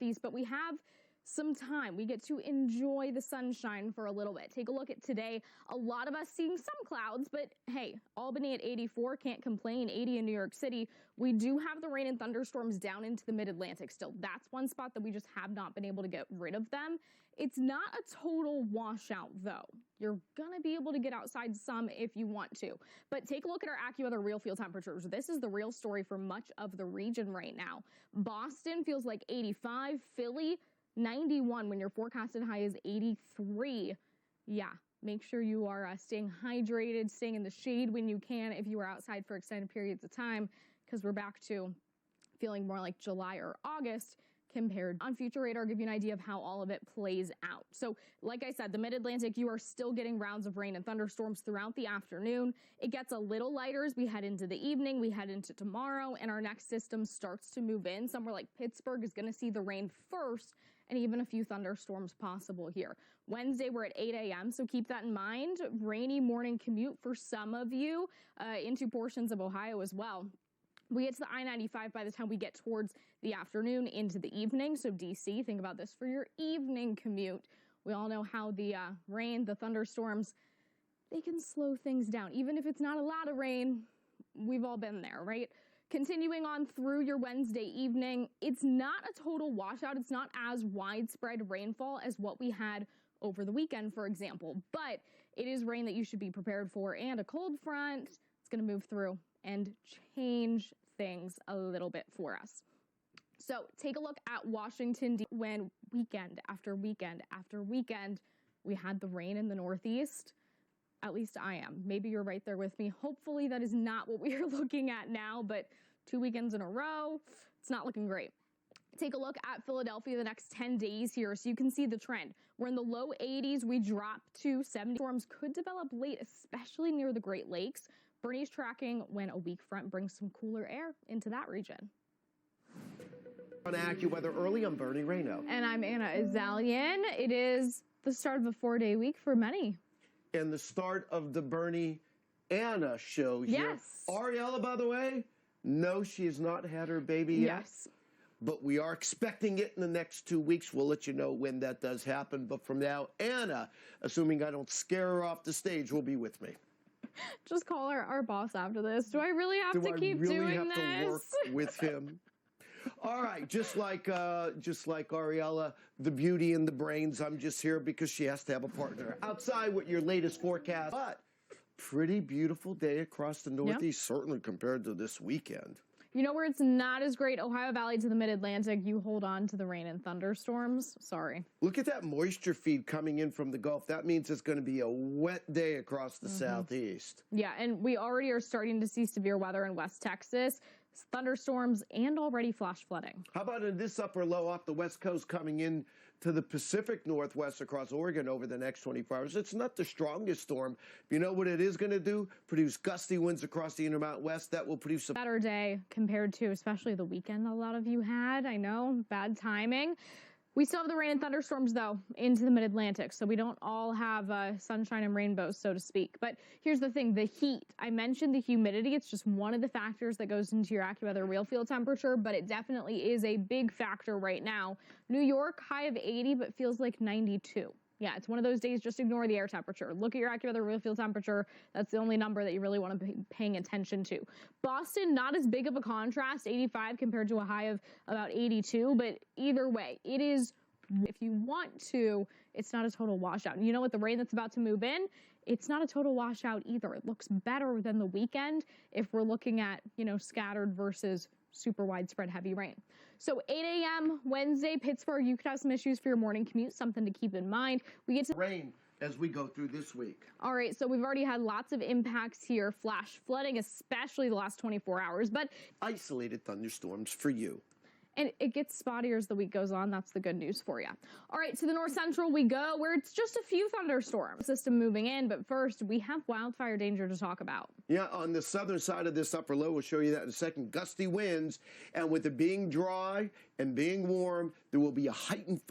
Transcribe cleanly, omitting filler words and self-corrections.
northeast, but we have some time. We get to enjoy the sunshine for a little bit. Take a look at today. A lot of us seeing some clouds, but hey, Albany at 84, can't complain. 80 in New York City. We do have the rain and thunderstorms down into the mid-Atlantic still. That's one spot that we just have not been able to get rid of them. It's not a total washout though. You're gonna be able to get outside some if you want to. But take a look at our AccuWeather real field temperatures. This is the real story for much of the region right now. Boston feels like 85, Philly 91 when your forecasted high is 83. Yeah, make sure you are staying hydrated, staying in the shade when you can if you are outside for extended periods of time, because we're back to feeling more like July or August compared. On Future Radar, give you an idea of how all of it plays out. So like I said, the mid-Atlantic, you are still getting rounds of rain and thunderstorms throughout the afternoon. It gets a little lighter as we head into the evening, we head into tomorrow, and our next system starts to move in. Somewhere like Pittsburgh is going to see the rain first, and even a few thunderstorms possible here. Wednesday, we're at 8 a.m., so keep that in mind. Rainy morning commute for some of you into portions of Ohio as well. We get to the I-95 by the time we get towards the afternoon into the evening. So DC, think about this for your evening commute. We all know how the rain, the thunderstorms, they can slow things down. Even if it's not a lot of rain, we've all been there, right? Continuing on through your Wednesday evening, it's not a total washout. It's not as widespread rainfall as what we had over the weekend, for example. But it is rain that you should be prepared for, and a cold front. It's going to move through and change things a little bit for us. So take a look at Washington, D.C. when weekend after weekend after weekend, we had the rain in the Northeast. At least I am. Maybe you're right there with me. Hopefully that is not what we are looking at now, but 2 weekends in a row, it's not looking great. Take a look at Philadelphia the next 10 days here so you can see the trend. We're in the low 80s. We drop to 70. Storms could develop late, especially near the Great Lakes. Bernie's tracking when a weak front brings some cooler air into that region. On AccuWeather early, I'm Bernie Rayno. And I'm Anna Azallion. It is the start of a 4-day week for many. And the start of the Bernie Anna show here. Yes. Ariella, by the way, no, she has not had her baby yet. Yes. But we are expecting it in the next 2 weeks. We'll let you know when that does happen. But from now, Anna, assuming I don't scare her off the stage, will be with me. Just call her our boss after this. Do I really have to keep doing this? Do I really have to work with him? All right, just like Ariella, the beauty and the brains, I'm just here because she has to have a partner. Outside with your latest forecast, but pretty beautiful day across the Northeast, certainly compared to this weekend. You know where it's not as great? Ohio Valley to the mid-Atlantic. You hold on to the rain and thunderstorms. Sorry. Look at that moisture feed coming in from the Gulf. That means it's going to be a wet day across the Southeast. Yeah, and we already are starting to see severe weather in West Texas, thunderstorms, and already flash flooding. How about in this upper low off the West Coast coming in to the Pacific Northwest across Oregon over the next 24 hours? It's not the strongest storm. You know what it is going to do? Produce gusty winds across the Intermountain West. That will produce a better day compared to especially the weekend a lot of you had. I know, bad timing. We still have the rain and thunderstorms, though, into the mid-Atlantic, so we don't all have sunshine and rainbows, so to speak. But here's the thing, the heat. I mentioned the humidity. It's just one of the factors that goes into your AccuWeather real field temperature, but it definitely is a big factor right now. New York, high of 80, but feels like 92. Yeah, it's one of those days, just ignore the air temperature. Look at your AccuWeather real field temperature. That's the only number that you really want to be paying attention to. Boston, not as big of a contrast, 85 compared to a high of about 82, but either way, it is, if you want to, it's not a total washout. And you know what, the rain that's about to move in, it's not a total washout either. It looks better than the weekend if we're looking at, you know, scattered versus super widespread heavy rain. So 8 a.m. Wednesday, Pittsburgh, you could have some issues for your morning commute, something to keep in mind. We get to rain as we go through this week. All right, so we've already had lots of impacts here, flash flooding, especially the last 24 hours, but isolated thunderstorms for you. And it gets spottier as the week goes on. That's the good news for you. All right, to the north central we go, where it's just a few thunderstorms. System moving in, but first we have wildfire danger to talk about. Yeah, on the southern side of this upper low, we'll show you that in a second. Gusty winds, and with it being dry and being warm, there will be a heightened